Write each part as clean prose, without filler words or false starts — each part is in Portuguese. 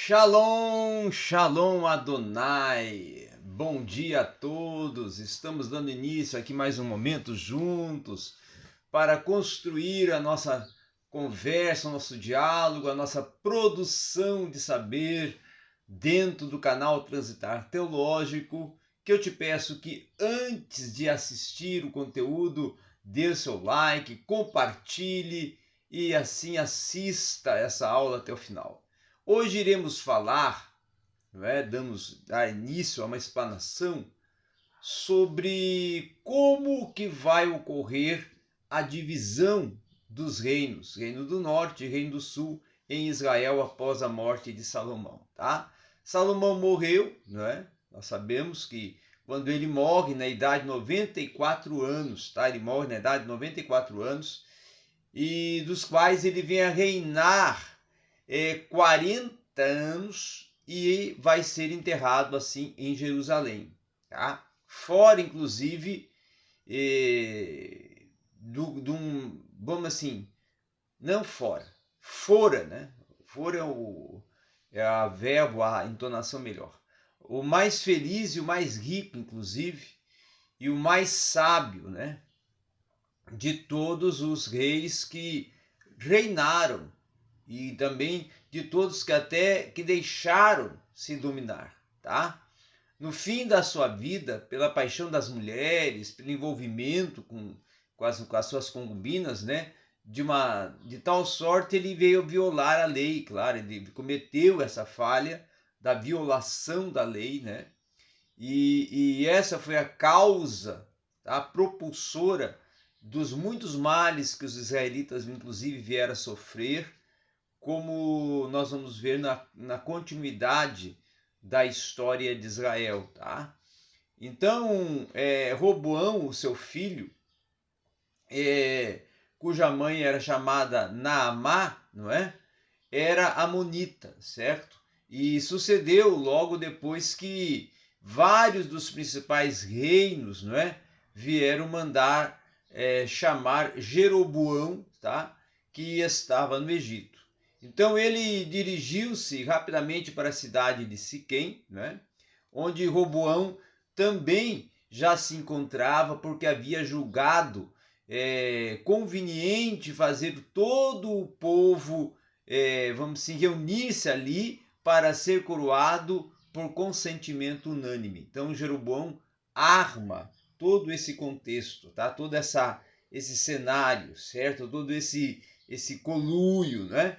Shalom, Shalom Adonai. Bom dia a todos. Estamos dando início aqui mais um momento juntos para construir a nossa conversa, o nosso diálogo, a nossa produção de saber dentro do canal Transitar Teológico, que eu te peço que antes de assistir o conteúdo, dê o seu like, compartilhe e assim assista essa aula até o final. Hoje iremos falar, dar início a uma explanação sobre como que vai ocorrer a divisão dos reinos, Reino do Norte e Reino do Sul, em Israel após a morte de Salomão. Tá? Salomão morreu, nós sabemos que quando ele morre na idade de 94 anos, tá? Ele morre na idade de 94 anos, e dos quais ele vem a reinar 40 anos e vai ser enterrado assim em Jerusalém, tá? Fora, inclusive, vamos assim, não fora, fora, né? Fora é a verbo, a entonação melhor. O mais feliz e o mais rico, inclusive, e o mais sábio, né? De todos os reis que reinaram e também de todos que deixaram se dominar, tá? No fim da sua vida, pela paixão das mulheres, pelo envolvimento com as suas concubinas, né? De tal sorte ele veio violar a lei, claro, ele cometeu essa falha da violação da lei, né? E essa foi a causa, a propulsora dos muitos males que os israelitas, inclusive, vieram a sofrer, como nós vamos ver na continuidade da história de Israel, tá? Então, Roboão, o seu filho, cuja mãe era chamada Naamá, não é? Era amonita, certo? E sucedeu logo depois que vários dos principais reinos, não é? Vieram mandar chamar Jeroboão, tá? Que estava no Egito. Então ele dirigiu-se rapidamente para a cidade de Siquém, né? Onde Roboão também já se encontrava, porque havia julgado conveniente fazer todo o povo, vamos assim, reunir-se ali para ser coroado por consentimento unânime. Então Jeroboão arma todo esse contexto, tá? Todo esse cenário, certo? Todo esse conluio, né?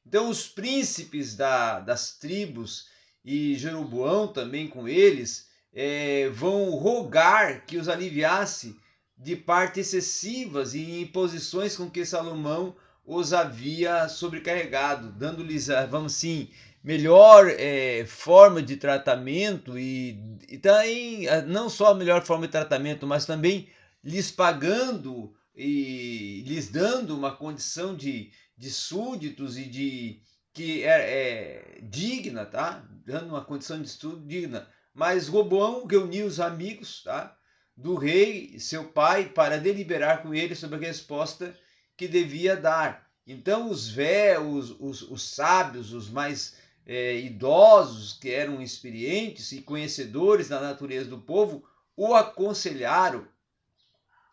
Então os príncipes das tribos e Jeroboão também com eles vão rogar que os aliviasse de partes excessivas e imposições com que Salomão os havia sobrecarregado, dando-lhes, vamos assim, melhor forma de tratamento e também não só a melhor forma de tratamento, mas também lhes pagando e lhes dando uma condição de súditos e que é digna, tá? Dando uma condição de estudo digna. Mas Roboão reuniu os amigos, tá? Do rei, seu pai, para deliberar com ele sobre a resposta que devia dar. Então os sábios, os mais idosos, que eram experientes e conhecedores da natureza do povo, o aconselharam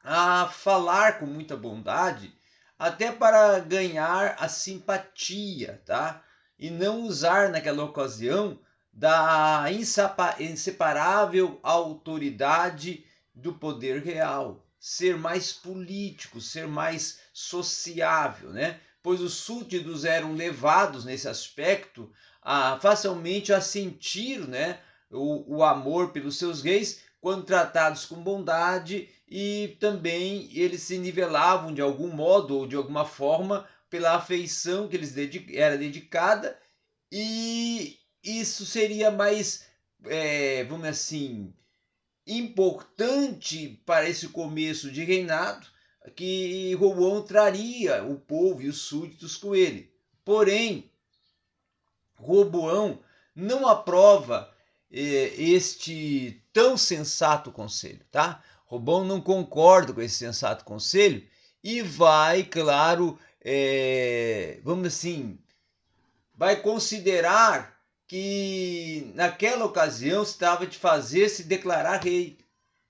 a falar com muita bondade, até para ganhar a simpatia, tá? E não usar naquela ocasião da inseparável autoridade do poder real, ser mais político, ser mais sociável, né? Pois os súditos eram levados nesse aspecto facilmente a sentir, né, o amor pelos seus reis quando tratados com bondade, e também eles se nivelavam de algum modo ou de alguma forma pela afeição que lhes era dedicada, e isso seria mais, vamos dizer assim, importante para esse começo de reinado, que Roboão traria o povo e os súditos com ele. Porém, Roboão não aprova este tão sensato conselho, tá? Roboão não concorda com esse sensato conselho e vai, claro, vamos assim, vai considerar que naquela ocasião estava de fazer-se declarar rei.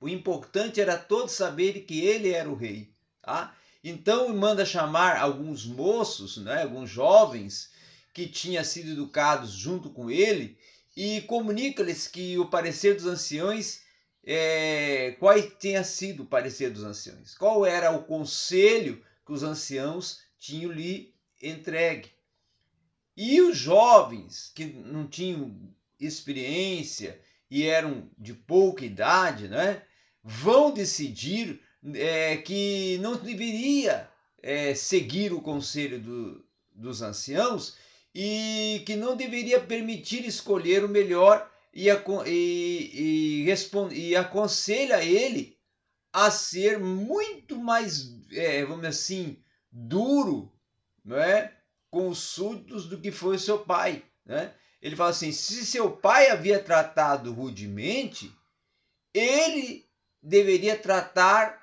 O importante era todos saberem que ele era o rei. Tá? Então manda chamar alguns moços, né, alguns jovens que tinham sido educados junto com ele e comunica-lhes que o parecer dos anciões, qual tinha sido o parecer dos anciões, qual era o conselho que os anciãos tinham lhe entregue. E os jovens que não tinham experiência e eram de pouca idade, né, vão decidir que não deveria seguir o conselho dos anciãos e que não deveria permitir escolher o melhor e aconselha ele a ser muito mais, vamos dizer assim, duro, não é, com os súditos do que foi o seu pai, né? Ele fala assim: se seu pai havia tratado rudemente, ele deveria tratar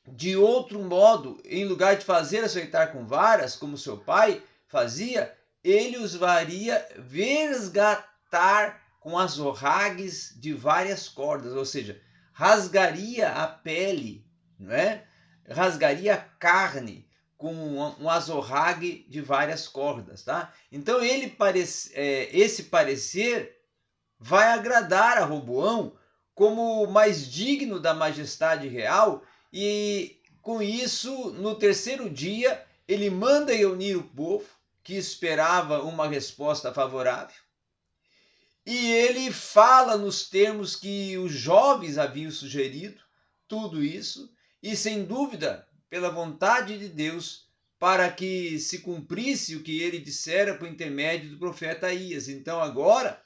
de outro modo. Em lugar de fazer açoitar com varas, como seu pai fazia, ele os faria resgatar com azorragues de várias cordas, ou seja, rasgaria a pele, não é? Rasgaria a carne com um azorrague de várias cordas, tá? Então esse parecer vai agradar a Roboão como mais digno da majestade real, e com isso, no terceiro dia, ele manda reunir o povo que esperava uma resposta favorável, e ele fala nos termos que os jovens haviam sugerido, tudo isso, e sem dúvida, pela vontade de Deus, para que se cumprisse o que ele dissera por intermédio do profeta Aías. Então agora,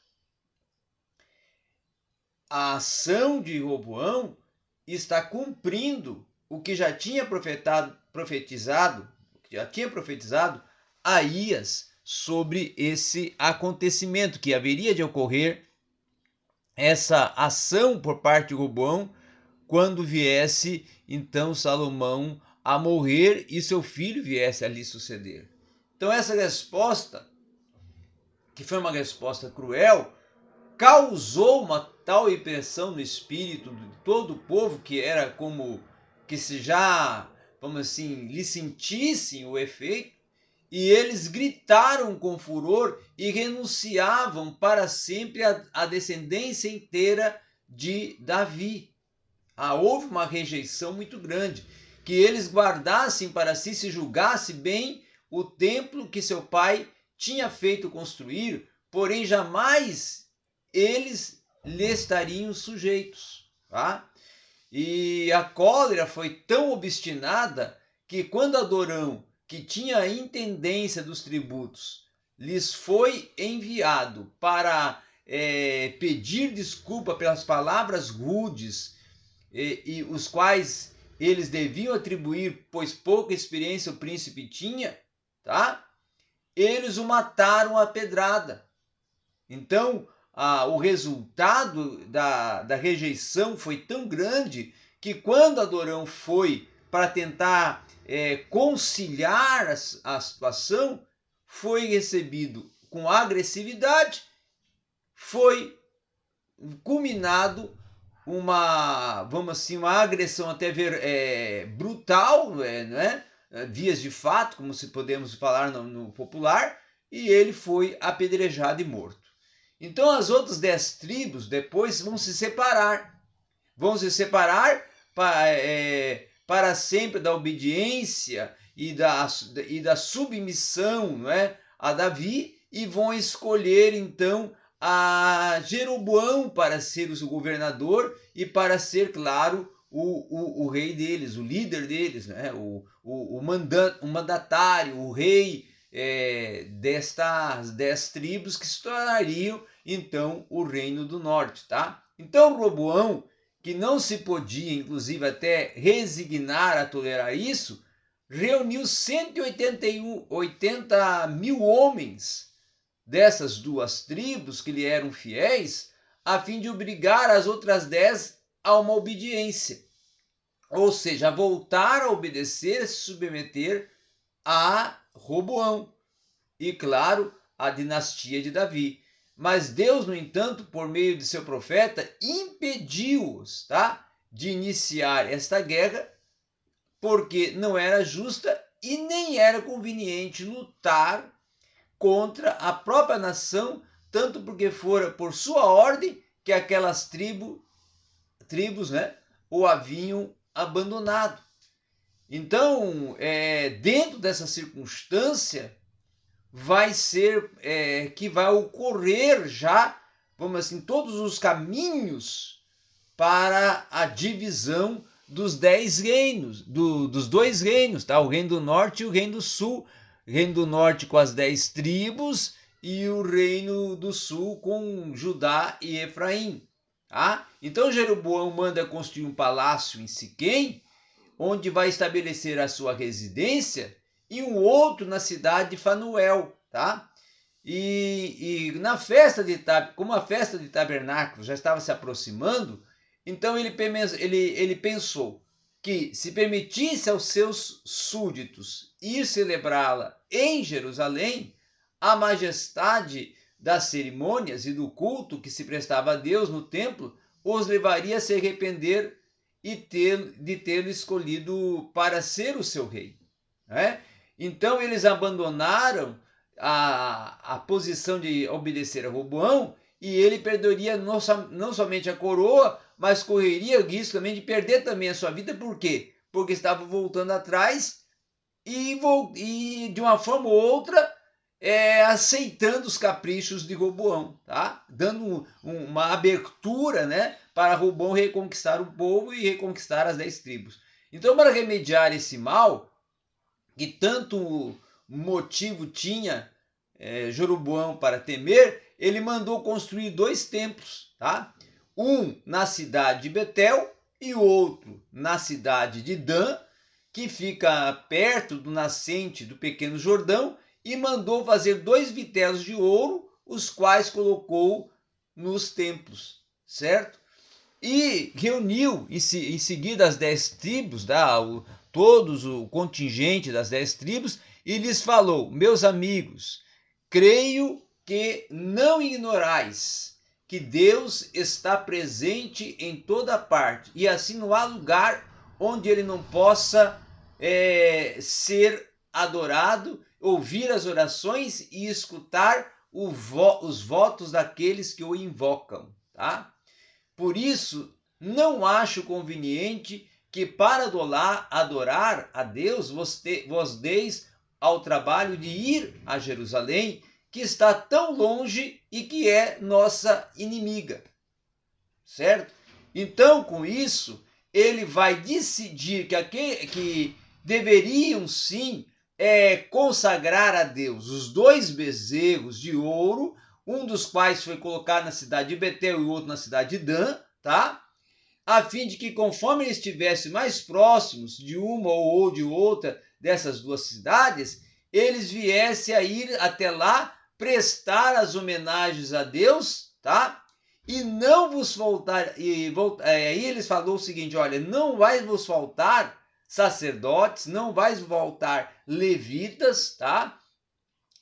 a ação de Roboão está cumprindo o que já tinha profetizado Aías sobre esse acontecimento, que haveria de ocorrer essa ação por parte de Roboão quando viesse então Salomão a morrer e seu filho viesse a lhe suceder. Então essa resposta, que foi uma resposta cruel, causou uma tal impressão no espírito de todo o povo, que era como que se já, vamos assim, lhe sentissem o efeito, e eles gritaram com furor e renunciavam para sempre à descendência inteira de Davi. Houve uma rejeição muito grande, que eles guardassem para si, se julgasse bem, o templo que seu pai tinha feito construir, porém jamais eles lhe estariam sujeitos. Tá? E a cólera foi tão obstinada que quando Adorão, que tinha a intendência dos tributos, lhes foi enviado para pedir desculpa pelas palavras rudes e os quais eles deviam atribuir, pois pouca experiência o príncipe tinha, tá? Eles o mataram à pedrada. Então, o resultado da rejeição foi tão grande que quando Adorão foi para tentar conciliar a situação, foi recebido com agressividade, foi culminado vamos assim, uma agressão até brutal, né? Vias de fato, como se podemos falar no popular, e ele foi apedrejado e morto. Então as outras 10 tribos depois vão se separar para sempre da obediência e da submissão, não é, a Davi, e vão escolher então a Jeroboão para ser o governador e para ser, claro, o rei deles, o líder deles, né? o mandatário, o rei destas 10 tribos que se tornariam então o reino do norte. Tá? Então Roboão, que não se podia, inclusive, até resignar a tolerar isso, reuniu 180 mil homens dessas duas tribos que lhe eram fiéis, a fim de obrigar as outras 10 a uma obediência. Ou seja, a voltar a obedecer, a se submeter a Roboão. E, claro, a dinastia de Davi. Mas Deus, no entanto, por meio de seu profeta, impediu-os, tá, de iniciar esta guerra, porque não era justa e nem era conveniente lutar contra a própria nação, tanto porque fora por sua ordem que aquelas tribos, né, o haviam abandonado. Então, dentro dessa circunstância, vai ser que vai ocorrer já, vamos assim, todos os caminhos para a divisão dos 10 reinos, dos 2 reinos, tá? O reino do norte e o reino do sul. O reino do norte com as 10 tribos e o reino do sul com Judá e Efraim. Tá? Então Jeroboão manda construir um palácio em Siquém, onde vai estabelecer a sua residência, e um outro na cidade de Fanuel. Tá? E na festa como a festa de tabernáculos já estava se aproximando, então ele pensou que se permitisse aos seus súditos ir celebrá-la em Jerusalém, a majestade das cerimônias e do culto que se prestava a Deus no templo os levaria a se arrepender de tê-lo escolhido para ser o seu rei. Né? Então eles abandonaram a posição de obedecer a Roboão, e ele perderia não somente a coroa, mas correria o risco também de perder também a sua vida. Por quê? Porque estava voltando atrás e de uma forma ou outra aceitando os caprichos de Roboão, tá? Dando uma abertura, né, para Roboão reconquistar o povo e reconquistar as 10 tribos. Então, para remediar esse mal, que tanto motivo tinha Jeroboão para temer, ele mandou construir 2 templos, tá? Um na cidade de Betel e o outro na cidade de Dan, que fica perto do nascente do pequeno Jordão, e mandou fazer 2 vitelos de ouro, os quais colocou nos templos, certo? E reuniu em seguida as 10 tribos, todos o contingente das 10 tribos, e lhes falou: meus amigos, creio que não ignorais que Deus está presente em toda parte, e assim não há lugar onde ele não possa ser adorado, ouvir as orações e escutar os votos daqueles que o invocam. Tá? Por isso, não acho conveniente que para adorar a Deus vos deis ao trabalho de ir a Jerusalém, que está tão longe e que é nossa inimiga, certo? Então, com isso, ele vai decidir que deveriam sim consagrar a Deus os 2 bezerros de ouro, um dos quais foi colocado na cidade de Betel e o outro na cidade de Dan, tá? A fim de que, conforme eles estivessem mais próximos de uma ou de outra dessas 2 cidades, eles viessem a ir até lá prestar as homenagens a Deus, tá? E não vos faltar, aí eles falou o seguinte: olha, não vai vos faltar sacerdotes, não vai vos faltar levitas, tá?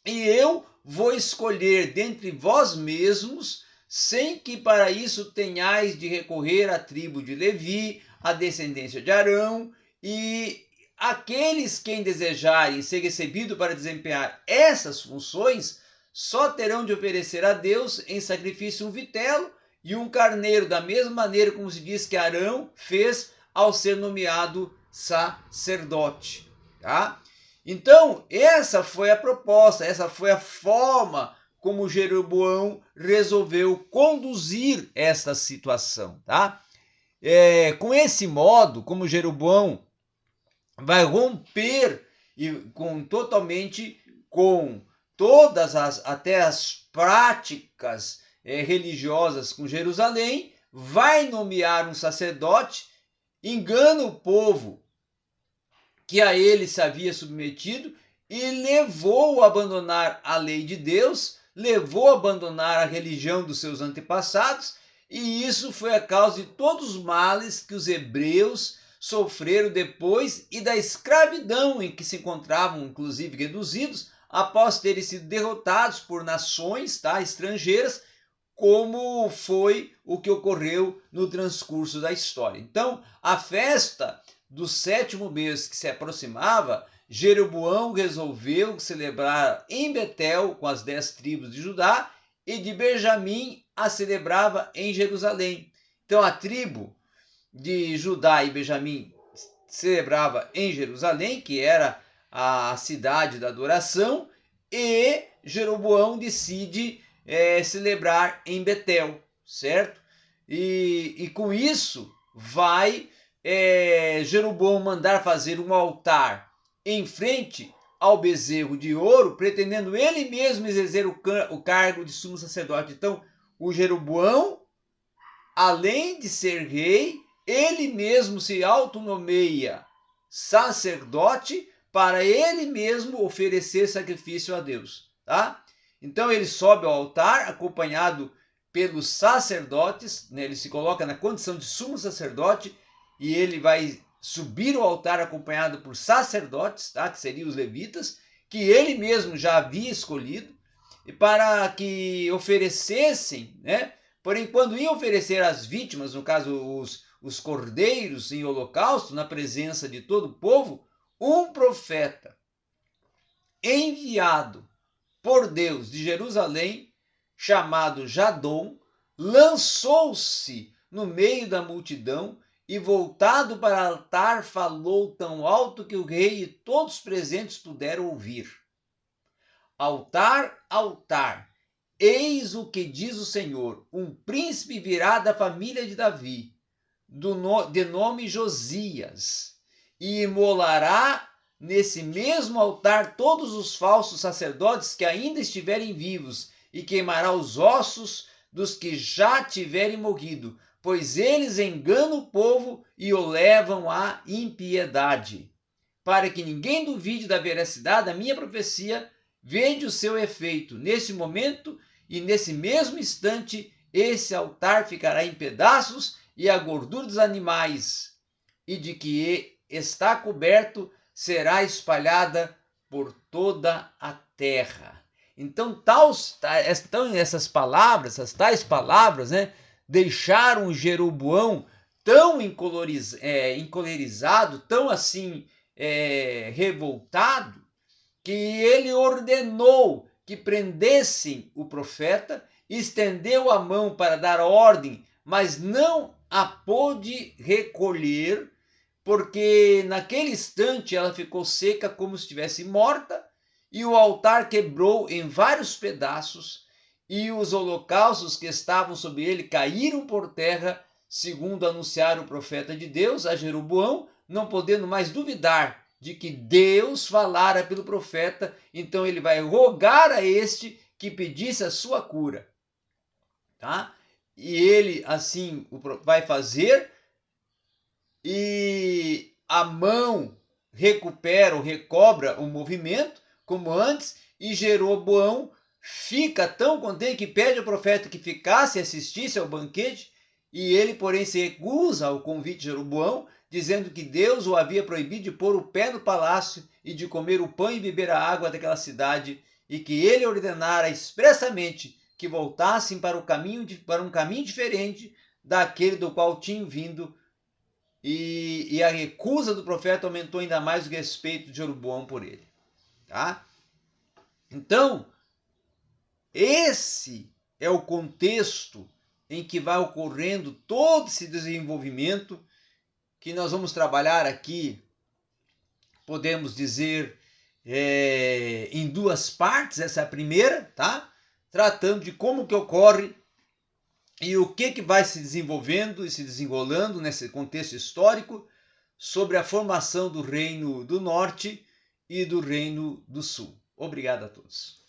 E eu vou escolher dentre vós mesmos, sem que para isso tenhais de recorrer à tribo de Levi, à descendência de Arão, e aqueles quem desejarem ser recebido para desempenhar essas funções só terão de oferecer a Deus em sacrifício um vitelo e um carneiro, da mesma maneira como se diz que Arão fez ao ser nomeado sacerdote. Tá? Então, essa foi a proposta, essa foi a forma como Jeroboão resolveu conduzir esta situação. Tá? Com esse modo, como Jeroboão vai romper totalmente com todas até as práticas religiosas com Jerusalém, vai nomear um sacerdote, engana o povo que a ele se havia submetido e levou a abandonar a lei de Deus, levou a abandonar a religião dos seus antepassados, e isso foi a causa de todos os males que os hebreus sofreram depois e da escravidão em que se encontravam, inclusive, reduzidos após terem sido derrotados por nações, tá, estrangeiras, como foi o que ocorreu no transcurso da história. Então, a festa do 7º mês que se aproximava, Jeroboão resolveu celebrar em Betel com as 10 tribos de Judá, e de Benjamim a celebrava em Jerusalém. Então a tribo de Judá e Benjamim celebrava em Jerusalém, que era a cidade da adoração, e Jeroboão decide celebrar em Betel, certo? E com isso vai Jeroboão mandar fazer um altar em frente ao bezerro de ouro, pretendendo ele mesmo exercer o cargo de sumo sacerdote. Então, o Jeroboão, além de ser rei, ele mesmo se autonomeia sacerdote para ele mesmo oferecer sacrifício a Deus, tá? Então ele sobe ao altar acompanhado pelos sacerdotes, né? Ele se coloca na condição de sumo sacerdote e ele vai subir ao altar acompanhado por sacerdotes, tá? Que seriam os levitas, que ele mesmo já havia escolhido, e para que oferecessem, né? Porém, quando iam oferecer as vítimas, no caso os cordeiros em holocausto, na presença de todo o povo, um profeta enviado por Deus de Jerusalém, chamado Jadom, lançou-se no meio da multidão e, voltado para o altar, falou tão alto que o rei e todos os presentes puderam ouvir. Altar, altar, eis o que diz o Senhor, um príncipe virá da família de Davi, de nome Josias, e imolará nesse mesmo altar todos os falsos sacerdotes que ainda estiverem vivos, e queimará os ossos dos que já tiverem morrido, pois eles enganam o povo e o levam à impiedade. Para que ninguém duvide da veracidade da minha profecia, vede o seu efeito. Nesse momento e nesse mesmo instante, esse altar ficará em pedaços, e a gordura dos animais e de que está coberto será espalhada por toda a terra. Então, essas tais palavras, né, deixaram Jeroboão tão encolerizado, tão assim revoltado, que ele ordenou que prendessem o profeta, estendeu a mão para dar ordem, mas não a pôde recolher, porque naquele instante ela ficou seca como se estivesse morta, e o altar quebrou em vários pedaços, e os holocaustos que estavam sobre ele caíram por terra, segundo anunciara o profeta de Deus a Jeroboão, não podendo mais duvidar de que Deus falara pelo profeta. Então ele vai rogar a este que pedisse a sua cura, tá? E ele assim vai fazer, e a mão recobra o movimento como antes, e Jeroboão fica tão contente que pede ao profeta que ficasse e assistisse ao banquete, e ele, porém, se recusa ao convite de Jeroboão, dizendo que Deus o havia proibido de pôr o pé no palácio e de comer o pão e beber a água daquela cidade, e que ele ordenara expressamente que voltassem para um caminho diferente daquele do qual tinham vindo, e a recusa do profeta aumentou ainda mais o respeito de Jeroboão por ele. Tá? Então, esse é o contexto em que vai ocorrendo todo esse desenvolvimento, que nós vamos trabalhar aqui, podemos dizer, em duas partes. Essa é a primeira, tá? Tratando de como que ocorre e o que vai se desenvolvendo e se desenrolando nesse contexto histórico sobre a formação do Reino do Norte e do Reino do Sul. Obrigado a todos.